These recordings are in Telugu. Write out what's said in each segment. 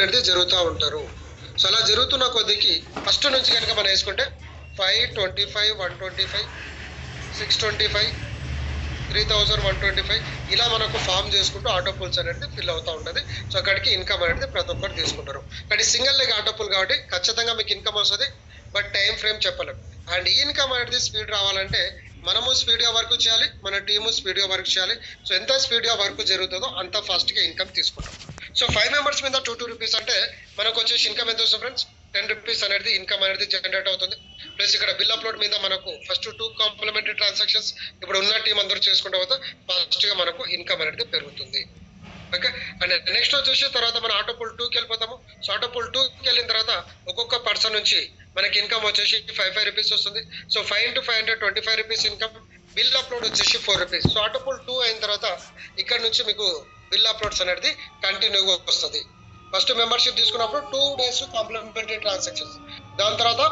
అనేది జరుగుతూ ఉంటారు. సో అలా జరుగుతున్న కొద్దికి ఫస్ట్ నుంచి కనుక మనం వేసుకుంటే 525, 125, 625, 3125 ఇలా మనకు ఫామ్ చేసుకుంటూ ఆటో పుల్స్ అనేది ఫిల్ అవుతూ ఉంటుంది. సో అక్కడికి ఇన్కమ్ అనేది ప్రతి ఒక్కరు తీసుకుంటారు. కానీ సింగిల్ లెగ్ ఆటో పుల్ కాబట్టి ఖచ్చితంగా మీకు ఇన్కమ్ వస్తుంది, బట్ టైం ఫ్రేమ్ చెప్పలేం. అండ్ ఈ ఇన్కమ్ అనేది స్పీడ్ రావాలంటే మనము స్పీడ్గా వర్క్ చేయాలి, మన టీము స్పీడ్గా వర్క్ చేయాలి. సో ఎంత స్పీడ్గా వర్క్ జరుగుతుందో అంత ఫాస్ట్గా ఇన్కమ్ తీసుకుంటాం. సో 5 మెంబర్స్ మీద 2 రూపీస్ అంటే మనకు వచ్చేసి ఇన్కమ్ ఎంత వస్తుంది ఫ్రెండ్స్? 10 రూపీస్ అనేది ఇన్కమ్ అనేది జనరేట్ అవుతుంది. ప్లస్ ఇక్కడ బిల్ అప్లోడ్ మీద మనకు ఫస్ట్ 2 కాంప్లిమెంటరీ ట్రాన్సాక్షన్స్ ఇప్పుడు ఉన్న టీం అందరూ చేసుకుంటూ పోతే ఫాస్ట్గా మనకు ఇన్కమ్ అనేది పెరుగుతుంది. ఓకే. అండ్ నెక్స్ట్ వచ్చేసి తర్వాత మనం ఆటో పుల్ 2కి వెళ్ళిపోతాము. సో ఆటో పుల్ 2కి వెళ్ళిన తర్వాత ఒక్కొక్క పర్సన్ నుంచి మనకి ఇన్కమ్ వచ్చేసి 5 రూపీస్ వస్తుంది. So 5 into 500 25 rupees income. Bill upload వచ్చేసి 4 రూపీస్. సో ఆటో పుల్ 2 అయిన తర్వాత ఇక్కడ నుంచి మీకు బిల్ అప్లోడ్స్ అనేది కంటిన్యూగా వస్తుంది. ఫస్ట్ మెంబర్షిప్ తీసుకున్నప్పుడు 2 days కాంప్లిమెంటరీ ట్రాన్సాక్షన్స్. దాని తర్వాత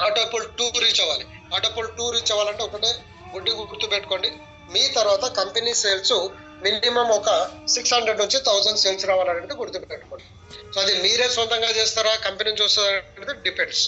ఆటో పుల్ 2 రీచ్ అవ్వాలి. ఆటో పుల్ 2 రీచ్ అవ్వాలంటే ఒకటే గుర్తు పెట్టుకోండి, మీ తర్వాత కంపెనీ సేల్స్ మినిమం ఒక 600 నుంచి 1000 సేల్స్ రావాలనేది గుర్తుపెట్టుకోండి. సో అది మీరే సొంతంగా చేస్తారా, కంపెనీ నుంచి వస్తారా అనేది డిపెండ్స్.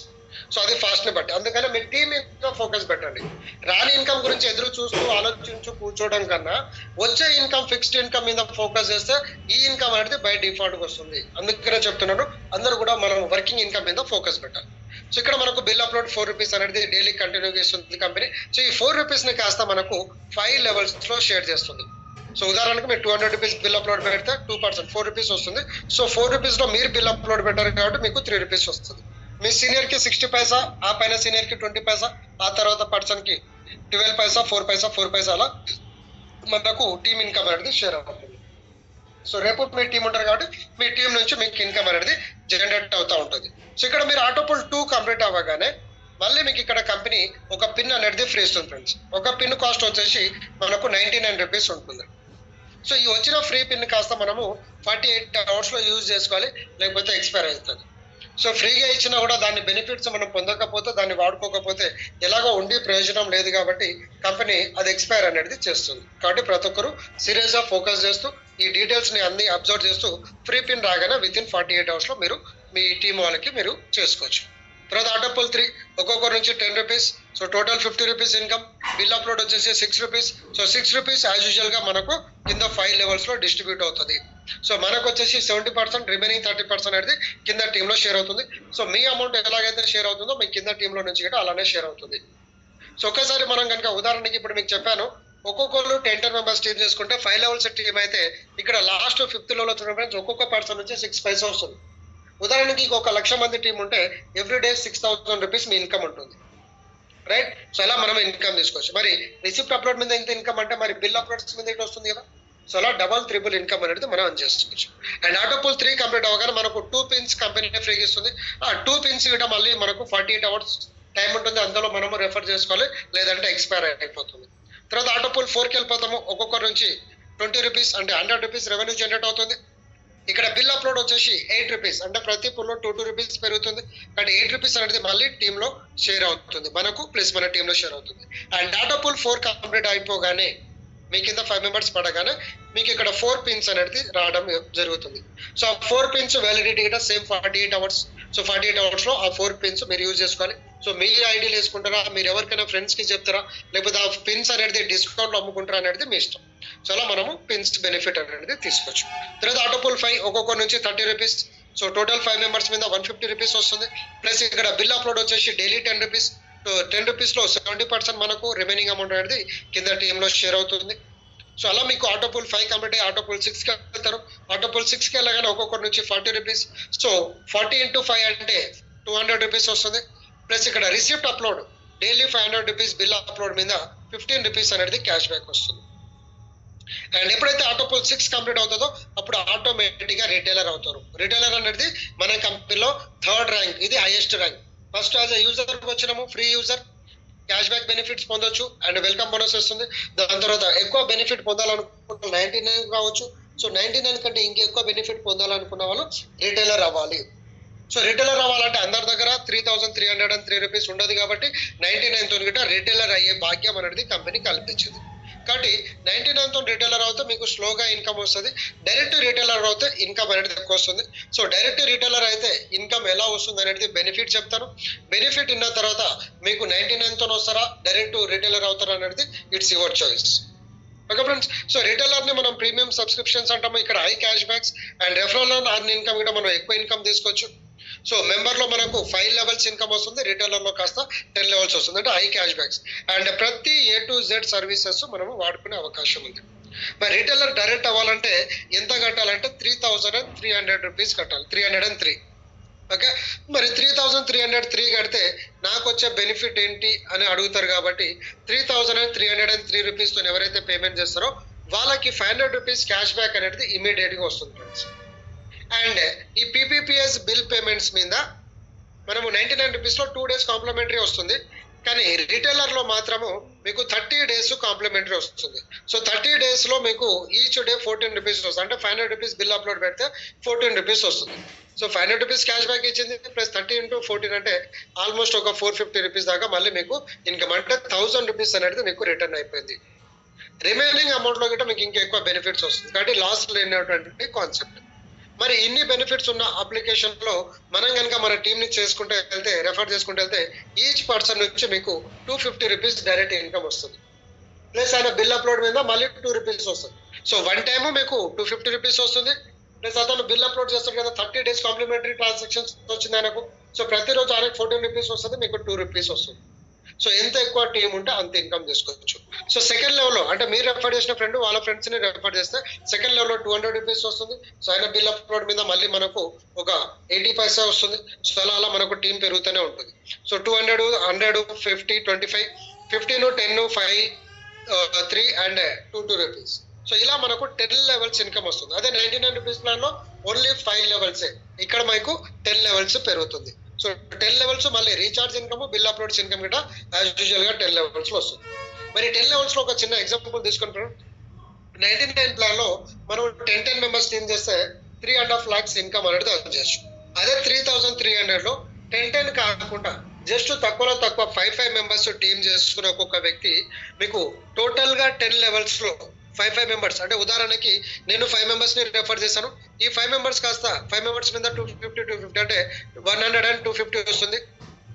సో అది ఫాస్ట్ని బట్టి. అందుకని మీ టీమ్ మీద ఫోకస్ పెట్టండి. రాని ఇన్కమ్ గురించి ఎదురు చూస్తూ ఆలోచించు కూర్చోవడం కన్నా వచ్చే ఇన్కమ్, ఫిక్స్డ్ ఇన్కమ్ మీద ఫోకస్ చేస్తే ఈ ఇన్కమ్ అనేది బై డిఫాల్ట్గా వస్తుంది. అందుకనే చెప్తున్నాను, అందరూ కూడా మనం వర్కింగ్ ఇన్కమ్ మీద ఫోకస్ పెట్టాలి. సో ఇక్కడ మనకు బిల్ అప్లోడ్ 4 రూపీస్ అనేది డైలీ కంటిన్యూ చేస్తుంది కంపెనీ. సో ఈ 4 రూపీస్ని కాస్త మనకు 5 లెవెల్స్లో షేర్ చేస్తుంది. సో ఉదాహరణకు మీరు 200 రూపీస్ బిల్ అప్లోడ్ పెడితే 2% 4 రూపీస్ వస్తుంది. సో 4 రూపీస్లో మీరు బిల్ అప్లోడ్ పెట్టారు కాబట్టి మీకు 3 రూపీస్ వస్తుంది. మీ సీనియర్కి 60 పైసా, ఆ పైన సీనియర్కి 20 పైసా, ఆ తర్వాత పర్సన్కి 12 పైసా, 4 పైసా, 4 పైసా అలా మనకు టీమ్ ఇన్కమ్ అనేది షేర్ అవుతుంది. సో రేపు మీ టీం ఉంటారు కాబట్టి మీ టీం నుంచి మీకు ఇన్కమ్ అనేది జనరేట్ అవుతూ ఉంటుంది. సో ఇక్కడ మీరు ఆటో పుల్ 2 కంప్లీట్ అవ్వగానే మళ్ళీ మీకు ఇక్కడ కంపెనీ ఒక పిన్ అనేది ఫ్రీ ఇస్తుంది ఫ్రెండ్స్. ఒక పిన్ కాస్ట్ వచ్చేసి మనకు 99 రూపీస్ ఉంటుంది. సో ఈ వచ్చిన ఫ్రీ పిన్ కాస్త మనము 48 అవర్స్లో యూజ్ చేసుకోవాలి, లేకపోతే ఎక్స్పైర్ అవుతుంది. సో ఫ్రీగా ఇచ్చినా కూడా దాని బెనిఫిట్స్ మనం పొందకపోతే, దాన్ని వాడుకోకపోతే ఎలాగో ఉండి ప్రయోజనం లేదు కాబట్టి కంపెనీ అది ఎక్స్పైర్ అనేది చేస్తుంది. కాబట్టి ప్రతి ఒక్కరు సీరియస్గా ఫోకస్ చేస్తూ ఈ డీటెయిల్స్ని అన్ని అబ్జర్వ్ చేస్తూ ఫ్రీ పిన్ రాగానే వితిన్ 48 అవర్స్లో మీరు మీ టీం వాళ్ళకి మీరు చేసుకోవచ్చు. తర్వాత ఆటో పుల్ 3 ఒక్కొక్కరి నుంచి 10 rupees. So total 50 rupees income. Bill upload వచ్చేసి 6 రూపీస్. సో 6 రూపీస్ యాజ్ యూజువల్గా మనకు కింద 5 లెవెల్స్లో డిస్ట్రిబ్యూట్ అవుతుంది. సో మనకు వచ్చేసి 70%, రిమైనింగ్ 30% అనేది కింద టీంలో షేర్ అవుతుంది. సో మీ అమౌంట్ ఎలాగైతే షేర్ అవుతుందో మీ కింద టీంలో నుంచి కూడా అలానే షేర్ అవుతుంది. సో ఒక్కసారి మనం కనుక ఉదాహరణకి ఇప్పుడు మీకు చెప్పాను, ఒక్కొక్కరు 10 మెంబర్స్ టీం చేసుకుంటే 5 లెవెల్స్ టీం అయితే ఇక్కడ లాస్ట్ 5th లెవెల్ వచ్చిన ఫ్రెండ్స్ ఒక్కొక్క పర్సన్ నుంచి 6 పైసా వస్తుంది. ఉదాహరణకి 1,00,000 మంది టీం ఉంటే ఎవ్రీడే 6,000 రూపీస్ మీ ఇన్కమ్ ఉంటుంది, రైట్? సో అలా మనం ఇన్కమ్ తీసుకోవచ్చు. మరి రిసిప్ట్ అప్లోడ్ మీద ఎంత ఇన్కమ్ అంటే మరి బిల్ అప్లోడ్స్ మీద ఇటు వస్తుంది కదా. సో అలా డబల్, ట్రిపుల్ ఇన్కమ్ అనేది మనం అన్ చేసుకోవచ్చు. అండ్ ఆటో పుల్ 3 కంప్లీట్ అవ్వగానే మనకు 2 పిన్స్ కంపెనీ ఫ్రీగా ఇస్తుంది. ఆ 2 పిన్స్ ఇవ్వడం మళ్ళీ మనకు 48 అవర్స్ టైం ఉంటుంది, అందులో మనము రెఫర్ చేసుకోవాలి, లేదంటే ఎక్స్పైర్ అయిపోతుంది. తర్వాత ఆటో పుల్ 4కి వెళ్ళిపోతాము. ఒక్కొక్కరి నుంచి 20 రూపీస్ అంటే 100 రూపీస్ రెవెన్యూ జనరేట్ అవుతుంది. ఇక్కడ బిల్ అప్లోడ్ వచ్చేసి 8 రూపీస్ అంటే ప్రతి పుల్లో 2 రూపీస్ పెరుగుతుంది. కానీ 8 రూపీస్ అనేది మళ్ళీ టీంలో షేర్ అవుతుంది మనకు, ప్లస్ మన టీంలో షేర్ అవుతుంది. అండ్ ఆటో పుల్ 4 కంప్లీట్ అయిపోగానే మీ కింద 5 మెంబర్స్ పడగానే మీకు ఇక్కడ 4 పిన్స్ అనేది రావడం జరుగుతుంది. సో ఆ 4 పిన్స్ వ్యాలిడిటీ కూడా సేమ్ 48 అవర్స్. సో 48 అవర్స్లో ఆ 4 పిన్స్ మీరు యూజ్ చేసుకోవాలి. సో మీరు ఐడీలు వేసుకుంటారా, మీరు ఎవరికైనా ఫ్రెండ్స్కి చెప్తారా, లేకపోతే ఆ పిన్స్ అనేది డిస్కౌంట్లో అమ్ముకుంటారా అనేది మీ ఇష్టం. సో అలా మనము పిన్స్ బెనిఫిట్ అనేది తీసుకోవచ్చు. తర్వాత ఆటో పుల్ 5 ఒక్కొక్కరి నుంచి 30 రూపీస్. సో టోటల్ 5 మెంబర్స్ మీద 150 రూపీస్ వస్తుంది. ప్లస్ ఇక్కడ బిల్ అప్లోడ్ వచ్చేసి డైలీ 10 రూపీస్. 10 రూపీస్లో 70% మనకు రిమైనింగ్ అమౌంట్ అనేది కింద టీంలో షేర్ అవుతుంది. సో అలా మీకు ఆటో పుల్ 5 కంప్లీట్ అయ్యి ఆటో పుల్ 6కి వెళ్తారు. ఆటో పుల్ 6కి వెళ్ళగానే ఒక్కొక్కరి నుంచి 40 రూపీస్. సో 40 into 5 అంటే 200 రూపీస్ వస్తుంది. ప్లస్ ఇక్కడ receipt upload daily 500 rupees, bill upload మీద 15 రూపీస్ అనేది క్యాష్ బ్యాక్ వస్తుంది. అండ్ ఎప్పుడైతే ఆటో పుల్ 6 కంప్లీట్ అవుతుందో అప్పుడు ఆటోమేటిక్గా రిటైలర్ అవుతారు. రిటైలర్ అనేది మన కంపెనీలో 3rd ర్యాంక్, ఇది highest rank. First as a యూజర్కి వచ్చినాము, free user, cash back benefits పొందొచ్చు అండ్ వెల్కమ్ బోనస్ వస్తుంది. దాని తర్వాత ఎక్కువ బెనిఫిట్ పొందాలనుకుంటున్న 99 కావచ్చు. సో 99 కంటే ఇంకెక్కువ బెనిఫిట్ పొందాలనుకున్న వాళ్ళు రిటైలర్ అవ్వాలి. సో రిటైలర్ అవ్వాలంటే అందరి దగ్గర 3,303 రూపీస్ ఉండదు కాబట్టి 99 తో రిటైలర్ అయ్యే భాగ్యం అనేది కంపెనీ కల్పించింది. కాబట్టి 99తో రిటైలర్ అవుతే మీకు స్లోగా ఇన్కమ్ వస్తుంది. డైరెక్ట్ రిటైలర్ అవుతే ఇన్కమ్ అనేది ఎక్కువ వస్తుంది. సో డైరెక్ట్ రిటైలర్ అయితే ఇన్కమ్ ఎలా వస్తుంది అనేది బెనిఫిట్ చెప్తాను. బెనిఫిట్ ఇన్న తర్వాత మీకు 99తో వస్తారా డైరెక్ట్ రిటైలర్ అవుతారా అనేది it's your choice. Okay friends, so retailer ని మనం ప్రీమియం సబ్స్క్రిప్షన్స్ అంటాము. ఇక్కడ high cash backs and referral earn income కూడా మనం ఎక్కువ ఇన్కమ్ తీసుకోవచ్చు. సో మెంబర్ లో మనకు 5 లెవెల్స్ ఇన్కమ్ వస్తుంది, రిటైలర్ లో కాస్త 10 లెవెల్స్ వస్తుంది, అంటే హై క్యాష్ బ్యాక్స్ అండ్ ప్రతి A to Z సర్వీసెస్ మనము వాడుకునే అవకాశం ఉంది. మరి రిటైలర్ డైరెక్ట్ అవ్వాలంటే ఎంత కట్టాలంటే 3,300 రూపీస్ కట్టాలి, 303. ఓకే, మరి 3,303 కడితే నాకు వచ్చే బెనిఫిట్ ఏంటి అని అడుగుతారు. కాబట్టి 3,303 రూపీస్తో ఎవరైతే పేమెంట్ చేస్తారో వాళ్ళకి 500 రూపీస్ క్యాష్ బ్యాక్ అనేది ఇమీడియట్ గా వస్తుంది ఫ్రెండ్స్. అండ్ ఈ PPPS బిల్ పేమెంట్స్ మీద మనము 99 రూపీస్లో 2 days కాంప్లిమెంటరీ వస్తుంది. కానీ రిటైలర్ లో మాత్రము మీకు 30 days కాంప్లిమెంటరీ వస్తుంది. సో 30 days లో మీకు ఈచ్ డే 14 రూపీస్ వస్తుంది, అంటే 500 రూపీస్ బిల్ అప్లోడ్ పెడితే 14 రూపీస్ వస్తుంది. సో 500 రూపీస్ క్యాష్ బ్యాక్ ఇచ్చింది ప్లస్ 30 into 14 అంటే ఆల్మోస్ట్ ఒక 450 రూపీస్ దాకా మళ్ళీ మీకు ఇన్కమ్, అంటే 1000 రూపీస్ అనేది మీకు రిటర్న్ అయిపోయింది. రిమైనింగ్ అమౌంట్ లో గిట్ట మీకు ఇంకా ఎక్కువ బెనిఫిట్స్ వస్తుంది. కాబట్టి లాస్ లేనటువంటి కాన్సెప్ట్. మరి ఇన్ని బెనిఫిట్స్ ఉన్న అప్లికేషన్ లో మనం కనుక మన టీమ్ ని చేసుకుంటే వెళ్తే, రెఫర్ చేసుకుంటే వెళ్తే ఈచ్ పర్సన్ నుంచి మీకు 250 రూపీస్ డైరెక్ట్ ఇన్కమ్ వస్తుంది. ప్లస్ ఆయన బిల్ అప్లోడ్ మీద మళ్ళీ 2 రూపీస్ వస్తుంది. సో వన్ టైమ్ మీకు 250 రూపీస్ వస్తుంది. ప్లస్ అతను బిల్ అప్లోడ్ చేస్తాడు కదా, 30 days కాంప్లిమెంటరీ ట్రాన్సాక్షన్స్ వచ్చింది ఆయనకు. సో ప్రతిరోజు ఆయనకు 14 రూపీస్ వస్తుంది, మీకు 2 రూపీస్ వస్తుంది. సో ఎంత ఎక్కువ టీం ఉంటే అంత ఇన్కమ్ చేసుకోవచ్చు. సో సెకండ్ లెవెల్లో అంటే మీరు రెఫర్ చేసిన ఫ్రెండ్ వాళ్ళ ఫ్రెండ్స్ ని రెఫర్ చేస్తే సెకండ్ లెవెల్లో 200 రూపీస్ వస్తుంది. సో ఆయన బిల్ అప్లోడ్ మీద మళ్ళీ మనకు ఒక 80 పైసా వస్తుంది. సో అలా మనకు టీం పెరుగుతూనే ఉంటుంది. So 200, 100, 50, 25, 15, 10, 5, 3 and 2 rupees. సో ఇలా మనకు 10 లెవెల్స్ ఇన్కమ్ వస్తుంది. అదే 99 రూపీస్ ప్లాన్ లో ఓన్లీ 5 లెవెల్సే, ఇక్కడ మనకు 10 లెవెల్స్ పెరుగుతుంది. సో 10 లెవెల్స్ మళ్ళీ recharge income, bill uploads income కూడా యాజ్ యూజువల్ గా 10 లెవెల్స్ లో వస్తుంది. మరి 10 లెవెల్స్ లో ఒక చిన్న ఎగ్జాంపుల్ తీసుకుంటాం. 99 ప్లాన్ లో మనం 10 మెంబర్స్ టీమ్ చేస్తే 3.5 lakhs ఇన్కమ్ అనేది అర్న్ చేయొచ్చు. అదే 3,300 లో 10 కాకుండా జస్ట్ తక్కువలో తక్కువ 5 మెంబర్స్ టీమ్ చేసుకునే ఒక్కొక్క వ్యక్తి మీకు టోటల్ గా 10 లెవెల్స్ లో 5 మెంబర్స్, అంటే ఉదాహరణకి నేను 5 మెంబర్స్ ని రెఫర్ చేశాను. ఈ 5 మెంబర్స్ కాస్త 5 మెంబర్స్ మీద 250 అంటే 100 వస్తుంది.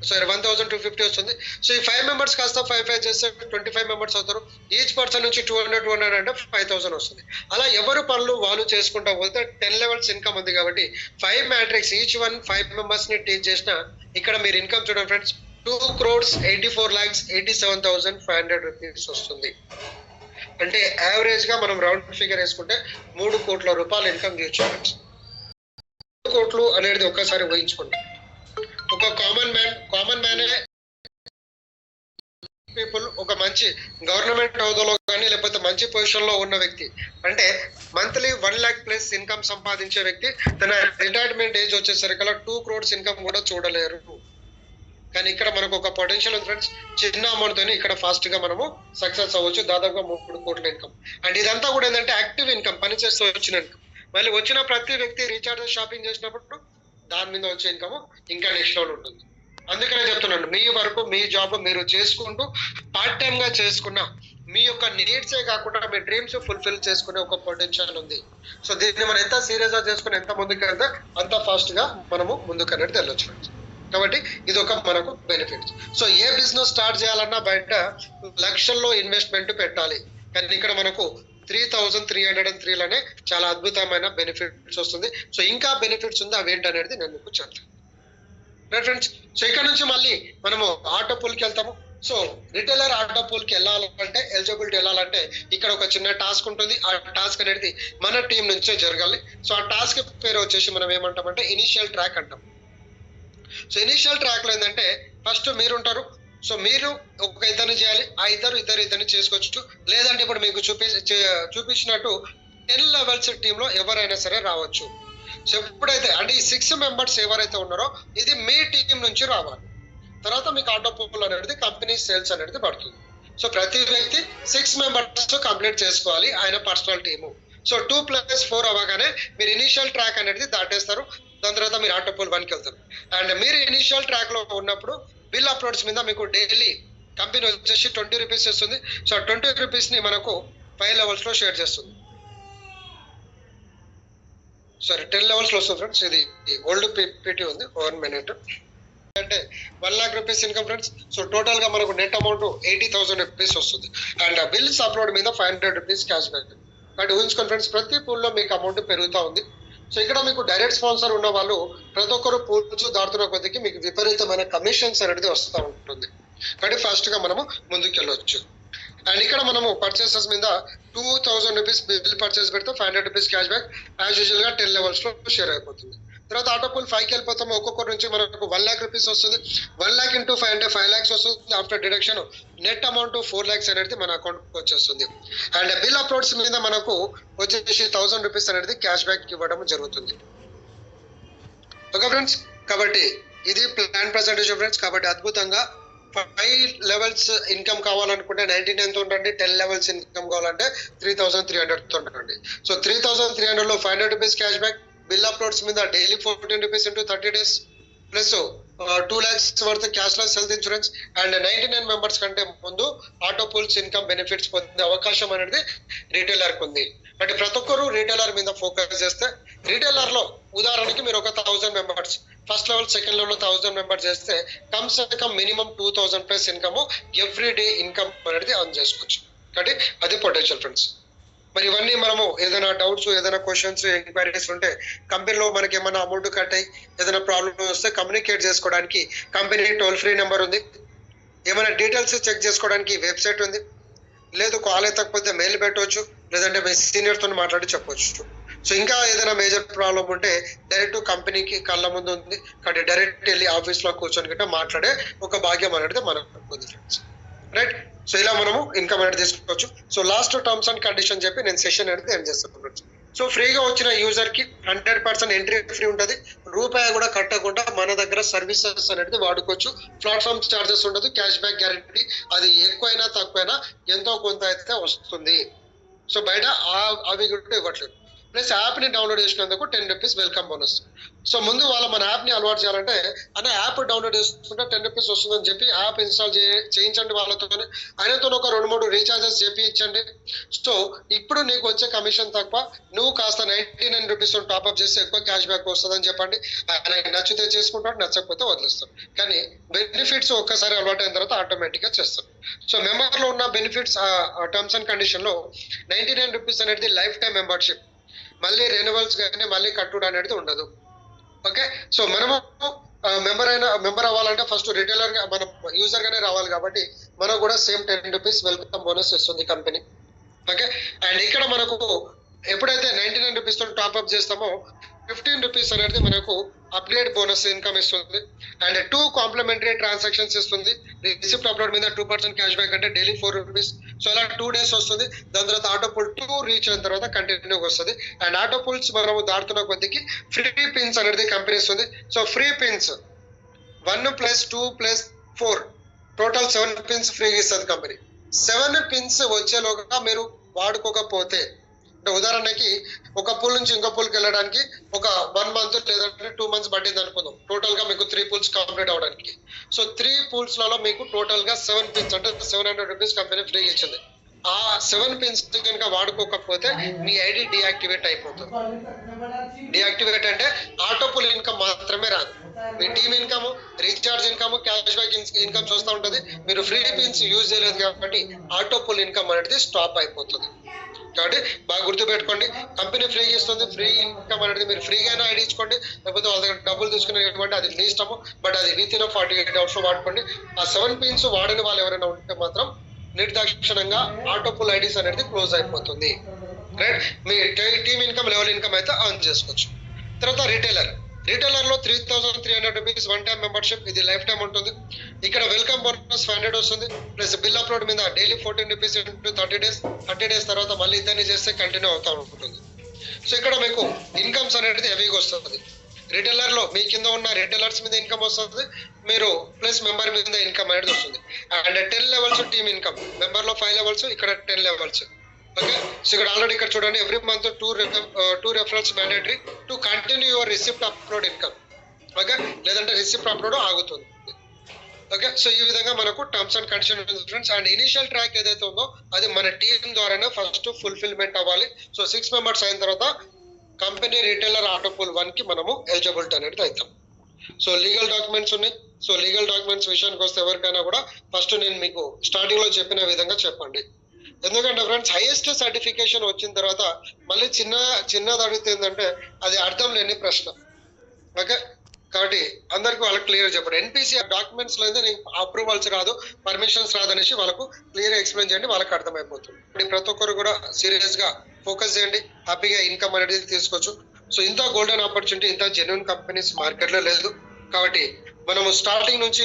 సారీ 1,250 వస్తుంది. సో ఈ 5 మెంబర్స్ కాస్త 5 చేస్తే 25 మెంబర్స్ అవుతారు. ఈచ్ పర్సన్ నుంచి 200 అంటే 5,000 వస్తుంది. అలా ఎవరు పనులు వాళ్ళు చేసుకుంటా పోతే 10 లెవెల్స్ ఇన్కమ్ ఉంది. కాబట్టి 5 మ్యాట్రిక్స్ ఈచ్ వన్ 5 మెంబర్స్ ని టీచ్ చేసిన ఇక్కడ మీరు ఇన్కమ్ చూడండి ఫ్రెండ్స్, 2,84,87,500 రూపీస్ వస్తుంది. అంటే యావరేజ్ గా మనం రౌండ్ ఫిగర్ వేసుకుంటే 3 కోట్ల రూపాయలు ఇన్కమ్ చేయొచ్చు. 3 కోట్లు అనేది ఒక్కసారి ఊహించుకోండి. ఒక కామన్ మ్యాన్ పీపుల్, ఒక మంచి గవర్నమెంట్ హోదాలో కానీ లేకపోతే మంచి పొజిషన్ లో ఉన్న వ్యక్తి, అంటే మంత్లీ 1 lakh ప్లస్ ఇన్కమ్ సంపాదించే వ్యక్తి తన రిటైర్మెంట్ ఏజ్ వచ్చేసరికి 2 crores ఇన్కమ్ కూడా చూడలేరు. కానీ ఇక్కడ మనకు ఒక పొటెన్షియల్ ఉంది ఫ్రెండ్స్. చిన్న అమౌంట్ తోని ఇక్కడ ఫాస్ట్ గా మనము సక్సెస్ అవ్వచ్చు, దాదాపుగా 3 కోట్ల ఇన్కమ్. అండ్ ఇదంతా కూడా ఏంటంటే యాక్టివ్ ఇన్కమ్, పని చేస్తూ వచ్చిన ఇన్కమ్. మళ్ళీ వచ్చిన ప్రతి వ్యక్తి రీఛార్జ్ షాపింగ్ చేసినప్పుడు దాని మీద వచ్చే ఇన్కమ్ ఇంకా నెక్స్ట్ లెవెల్ ఉంటుంది. అందుకనే చెప్తున్నాను, మీ వరకు మీ జాబ్ మీరు చేసుకుంటూ పార్ట్ టైం గా చేసుకున్న మీ యొక్క నీడ్సే కాకుండా మీ డ్రీమ్స్ ఫుల్ఫిల్ చేసుకునే ఒక పొటెన్షియల్ ఉంది. సో దీన్ని మనం ఎంత సీరియస్ గా చేసుకుని ఎంత ముందుకు వెళ్తే అంత ఫాస్ట్ గా మనము ముందుకు అనేది వెళ్ళొచ్చు. కాబట్టి ఇది ఒక మనకు బెనిఫిట్. సో ఏ బిజినెస్ స్టార్ట్ చేయాలన్నా బయట లక్షల్లో ఇన్వెస్ట్మెంట్ పెట్టాలి. కానీ ఇక్కడ మనకు 3,303 లోనే చాలా అద్భుతమైన బెనిఫిట్స్ వస్తుంది. సో ఇంకా బెనిఫిట్స్ ఉంది, అవి ఏంటనేది నేను మీకు చెప్తాను ఫ్రెండ్స్. సో ఇక్కడ నుంచి మళ్ళీ మనము ఆటో పూల్కి వెళ్తాము. సో రిటైలర్ ఆటో పూల్కి వెళ్ళాలంటే ఎలిజిబిలిటీ వెళ్ళాలంటే ఇక్కడ ఒక చిన్న టాస్క్ ఉంటుంది. ఆ టాస్క్ అనేది మన టీం నుంచే జరగాలి. సో ఆ టాస్క్ పేరు వచ్చేసి మనం ఏమంటామంటే ఇనిషియల్ ట్రాక్ అంటాం. సో ఇనిషియల్ ట్రాక్ లో ఏంటంటే ఫస్ట్ మీరు ఉంటారు. సో మీరు ఒక ఇద్దరిని చేయాలి, ఆ ఇద్దరిని చేసుకోవచ్చు. లేదంటే ఇప్పుడు మీకు చూపించినట్టు 10 లెవెల్స్ టీంలో ఎవరైనా సరే రావచ్చు. సో ఎప్పుడైతే అంటే ఈ 6 మెంబర్స్ ఎవరైతే ఉన్నారో ఇది మీ టీం నుంచి రావాలి. తర్వాత మీకు ఆటో పూల్ అనేది కంపెనీ సేల్స్ అనేది పడుతుంది. సో ప్రతి వ్యక్తి 6 మెంబర్స్ కంప్లీట్ చేసుకోవాలి ఆయన పర్సనల్ టీము. సో 2+4 అవ్వగానే మీరు ఇనిషియల్ ట్రాక్ అనేది దాటేస్తారు. దాని తర్వాత మీరు ఆటో పూల్ 1కి వెళ్తారు. అండ్ మీరు ఇనిషియల్ ట్రాక్ లో ఉన్నప్పుడు బిల్ అప్లోడ్స్ మీద మీకు డైలీ కంపెనీ వచ్చేసి 20 రూపీస్ ఇస్తుంది. సో 20 రూపీస్ ని మనకు 5 లెవెల్స్ లో షేర్ చేస్తుంది. సారీ 10 లెవెల్స్ లో వస్తుంది ఫ్రెండ్స్. ఇది ఓల్డ్ పీపీటీ ఉంది. 1 మినిట్. అంటే 1 lakh rupees income friends. So total గా మనకు నెట్ అమౌంట్ 80,000 రూపీస్ వస్తుంది. అండ్ బిల్స్ అప్లోడ్ మీద 500 రూపీస్ క్యాష్ బ్యాక్. బట్ ఊహించుకోండి ఫ్రెండ్స్, ప్రతి పూల్ లో మీకు అమౌంట్ పెరుగుతూ ఉంది. సో ఇక్కడ మీకు డైరెక్ట్ స్పాన్సర్ ఉన్న వాళ్ళు ప్రతి ఒక్కరు పూల్స్ దాటుతున్న కొద్దికి మీకు విపరీతమైన కమిషన్స్ అనేది వస్తూ ఉంటుంది. కాబట్టి ఫాస్ట్ గా మనము ముందుకు వెళ్ళవచ్చు. అండ్ ఇక్కడ మనము పర్చేసెస్ మీద 2,000 రూపీస్ బిల్ పర్చేస్ పెడితే 500 rupees cash back as usual గా 10 లెవెల్స్ లో షేర్ అయిపోతుంది. తర్వాత ఆటో పూల్ 5కి వెళ్ళిపోతాము. ఒక్కొక్కరి నుంచి మనకు 1 lakh రూపీస్ వస్తుంది. 1 lakh ఇంటూ 5 అంటే 5 lakhs వస్తుంది. After deduction net amount 4 lakhs అనేది మన అకౌంట్ వచ్చేస్తుంది. అండ్ బిల్ అప్లోడ్స్ మీద మనకు వచ్చేసి 1000 రూపీస్ అనేది క్యాష్ బ్యాక్ ఇవ్వడం జరుగుతుంది. ఓకే ఫ్రెండ్స్, కాబట్టి ఇది ప్లాన్ పర్సెంటేజ్ ఫ్రెండ్స్. కాబట్టి అద్భుతంగా 5 లెవెల్స్ ఇన్కమ్ కావాలనుకుంటే 99 ఉండండి. 10 లెవెల్స్ ఇన్కమ్ కావాలంటే 3,300 ఉండండి. సో 3,300 లో 500 rupees cash back, bill uploads మీద daily 14 rupees into 30 days plus 2 lakhs worth cashless health insurance. And 99 members కంటే ముందు ఆటో పూల్స్ ఇన్కమ్ బెనిఫిట్స్ పొందే అవకాశం అనేది రిటైలర్ కు ఉంది. అంటే ప్రతి ఒక్కరు రిటైలర్ మీద ఫోకస్ చేస్తే, రిటైలర్ లో ఉదాహరణకి మీరు ఒక 1000 members first level, second level 1000 members చేస్తే కమ్సే కమ్ minimum 2,000 plus income every day income అనేది అర్న్ చేసుకోవచ్చు. కాబట్టి అది పొటెన్షియల్ ఫ్రెండ్స్. మరి ఇవన్నీ మనము ఏదైనా డౌట్స్, ఏదైనా క్వశ్చన్స్, ఎంక్వైరీస్ ఉంటే కంపెనీలో మనకి ఏమైనా అమౌంట్ కట్ అయ్యి ఏదైనా ప్రాబ్లమ్ వస్తే కమ్యూనికేట్ చేసుకోవడానికి కంపెనీ టోల్ ఫ్రీ నెంబర్ ఉంది. ఏమైనా డీటెయిల్స్ చెక్ చేసుకోవడానికి వెబ్సైట్ ఉంది. లేదు కాల్ ఎత్తకపోతే మెయిల్ పెట్టవచ్చు, లేదంటే మీ సీనియర్తో మాట్లాడి చెప్పవచ్చు. సో ఇంకా ఏదైనా మేజర్ ప్రాబ్లం ఉంటే డైరెక్ట్ కంపెనీకి కళ్ళ ముందు ఉంది. కాబట్టి డైరెక్ట్ వెళ్ళి ఆఫీస్ లో కూర్చొని గిట్ట మాట్లాడే ఒక భాగ్యం అనేది మనకు ఉంది ఫ్రెండ్స్. రైట్. సో ఇలా మనము ఇన్కమ్ అనేది తీసుకోవచ్చు. So last terms and condition చెప్పి నేను సెషన్ అనేది ఎండ్ చేస్తాను. సో ఫ్రీగా వచ్చిన యూజర్ కి 100% ఎంట్రీ ఫ్రీ ఉంటుంది. రూపాయి కూడా కట్టకుండా మన దగ్గర సర్వీసెస్ అనేది వాడుకోవచ్చు. ప్లాట్ఫామ్ చార్జెస్ ఉండదు. Cash back guarantee. అది ఎక్కువైనా తక్కువైనా ఎంతో కొంత అయితే వస్తుంది. సో బయట అవి కూడా ఇవ్వట్లేదు. ప్లస్ యాప్ ని డౌన్లోడ్ చేసినందుకు 10 రూపీస్ వెల్కమ్ బోనస్. సో ముందు మన యాప్ ని అలవాటు చేయాలంటే అన్న యాప్ డౌన్లోడ్ చేసుకుంటే 10 రూపీస్ వస్తుందని చెప్పి యాప్ ఇన్స్టాల్ చేయించండి వాళ్ళతో. ఆయనతో ఒక 2-3 రీఛార్జెస్ చేయించండి. సో ఇప్పుడు నీకు వచ్చే కమిషన్ తక్కువ, నువ్వు కాస్త 99 రూపీస్ టాప్అప్ చేస్తే ఎక్కువ క్యాష్ బ్యాక్ వస్తుందని చెప్పండి. ఆయన నచ్చితే చేసుకుంటాడు, నచ్చకపోతే వదిలేస్తాడు. కానీ బెనిఫిట్స్ ఒక్కసారి అలవాటు అయిన తర్వాత ఆటోమేటిక్ గా చేస్తాం. సో మెంబర్ లో ఉన్న బెనిఫిట్స్ టర్మ్స్ అండ్ కండిషన్ లో 99 రూపీస్ అనేది లైఫ్ టైం మెంబర్షిప్. మళ్ళీ రెన్యువల్స్ కానీ మళ్ళీ కట్టుడు అనేది ఉండదు. ఓకే. సో మనము మెంబర్ అవ్వాలంటే ఫస్ట్ రిటైలర్ గా మనం యూజర్ గానే రావాలి. కాబట్టి మనకు కూడా సేమ్ 10 రూపీస్ వెల్కమ్ బోనస్ ఇస్తుంది కంపెనీ. ఓకే. అండ్ ఇక్కడ మనకు ఎప్పుడైతే 99 రూపీస్ తో టాప్అప్ చేస్తామో 15 రూపీస్ అనేది మనకు అప్గ్రేడ్ బోనస్ ఇన్కమ్ ఇస్తుంది. అండ్ 2 కాంప్లిమెంటరీ ట్రాన్సాక్షన్స్ ఇస్తుంది. రిసిప్ట్ అప్లోడ్ మీద 2% క్యాష్ బ్యాక్ అంటే డైలీ 4 రూపీస్. సో అలా 2 days వస్తుంది. దాని తర్వాత ఆటో పూల్ 2 రీచ్ అయిన తర్వాత కంటిన్యూగా వస్తుంది. అండ్ ఆటో పూల్స్ మనము దాటుతున్న కొద్దికి ఫ్రీ పిన్స్ అనేది కంపెనీ ఇస్తుంది. So free pins 1 + 2 + 4 total 7 pins ఫ్రీగా ఇస్తుంది కంపెనీ. 7 పిన్స్ వచ్చేలోగా మీరు వాడుకోకపోతే, అంటే ఉదాహరణకి ఒక పూల్ నుంచి ఇంకో పూల్కి వెళ్ళడానికి ఒక 1 month లేదంటే 2 months పట్టింది అనుకుందాం. టోటల్ గా మీకు 3 pools కంప్లీట్ అవడానికి. సో 3 pools లలో మీకు టోటల్ గా 7 పిన్స్ అంటే 700 రూపీస్ కంపెనీ ఫ్రీ ఇచ్చింది. ఆ 7 పిన్స్ కనుక వాడుకోకపోతే మీ ఐడి డియాక్టివేట్ అయిపోతుంది. డియాక్టివేట్ అంటే ఆటో పూల్ ఇన్కమ్ మాత్రమే రాదు. మీ team income, recharge income, cash back income చూస్తూ ఉంటుంది. మీరు ఫ్రీ పిన్స్ యూజ్ చేయలేదు కాబట్టి ఆటో పూల్ ఇన్కమ్ అనేది స్టాప్ అయిపోతుంది. కాబట్టి బాగా గుర్తుపెట్టుకోండి, కంపెనీ ఫ్రీగా ఇస్తుంది. ఫ్రీ ఇన్కమ్ అనేది మీరు ఫ్రీగా ఐడి ఇచ్చుకోండి, లేకపోతే వాళ్ళ దగ్గర డబ్బులు తీసుకుని ఇవ్వండి, అది మీ ఇష్టము. బట్ అది వితిన్ 48 hours వాడుకోండి. ఆ 7 పిన్స్ వాడని వాళ్ళు ఎవరైనా ఉంటే మాత్రం నిర్దాక్షిణంగా ఆటో పూల్ ఐడీస్ అనేది క్లోజ్ అయిపోతుంది. రైట్. మీ టీమ్ ఇన్కమ్, లెవెల్ ఇన్కమ్ అయితే ఆన్ చేసుకోవచ్చు. తర్వాత రిటైలర్ లో 3,300 రూపీస్ 1 time మెంబర్షిప్. ఇది లైఫ్ టైం ఉంటుంది. ఇక్కడ వెల్కమ్ బోనస్ 500 వస్తుంది. ప్లస్ బిల్ అప్లోడ్ మీద daily 14 rupees into 30 days. 30 days తర్వాత మళ్ళీ ఇద్దరిని చేస్తే కంటిన్యూ అవుతా ఉంటుంది. సో ఇక్కడ మీకు ఇన్కమ్స్ అనేది హెవీగా వస్తుంది. రిటైలర్ లో మీ కింద ఉన్న రిటైలర్స్ మీద ఇన్కమ్ వస్తుంది. మీరు ప్లస్ మెంబర్ మీద ఇన్కమ్ అనేది వస్తుంది. And 10 levels team income. Member లో 5 levels, ఇక్కడ 10 levels. ఓకే. సో ఇక్కడ ఆల్రెడీ ఇక్కడ చూడండి, every month 2 referrals mandatory to continue your receipt upload income. Okay. లేదంటే రిసిప్ట్ అప్లోడ్ ఆగుతుంది. ఓకే, సో ఈ విధంగా మనకు టర్మ్స్ అండ్ కండిషన్ ఉంది ఫ్రెండ్స్. అండ్ ఇనిషియల్ ట్రాక్ ఏదైతే ఉందో అది మన టీం ద్వారానే ఫస్ట్ ఫుల్ఫిల్మెంట్ అవ్వాలి. సో 6 మెంబర్స్ అయిన తర్వాత కంపెనీ రిటైలర్ ఆటోపూల్ 1 కి మనము ఎలిజిబిలిటీ అనేది అవుతాం. సో లీగల్ డాక్యుమెంట్స్ ఉన్నాయి. సో లీగల్ డాక్యుమెంట్స్ విషయానికి వస్తే ఎవరికైనా కూడా ఫస్ట్ నేను మీకు స్టార్టింగ్ లో చెప్పిన విధంగా చెప్పండి. ఎందుకంటే ఫ్రెండ్స్ హైయెస్ట్ సర్టిఫికేషన్ వచ్చిన తర్వాత మళ్ళీ చిన్నది అడిగితే ఏంటంటే అది అర్థం లేని ప్రశ్న. ఓకే, కాబట్టి అందరికి వాళ్ళకి క్లియర్ చెప్పండి. ఎన్పిసి డాక్యుమెంట్స్ లో అయితే అప్రూవల్స్ రాదు, పర్మిషన్స్ రాదనేసి వాళ్ళకు క్లియర్ ఎక్స్ప్లెయిన్ చేయండి, వాళ్ళకి అర్థమైపోతుంది. ప్రతి ఒక్కరు కూడా సీరియస్ గా ఫోకస్ చేయండి, హ్యాపీగా ఇన్కమ్ అనేది తీసుకోవచ్చు. సో ఇంత గోల్డెన్ ఆపర్చునిటీ, ఇంత జెన్యున్ కంపెనీస్ మార్కెట్ లో లేదు. కాబట్టి మనము స్టార్టింగ్ నుంచి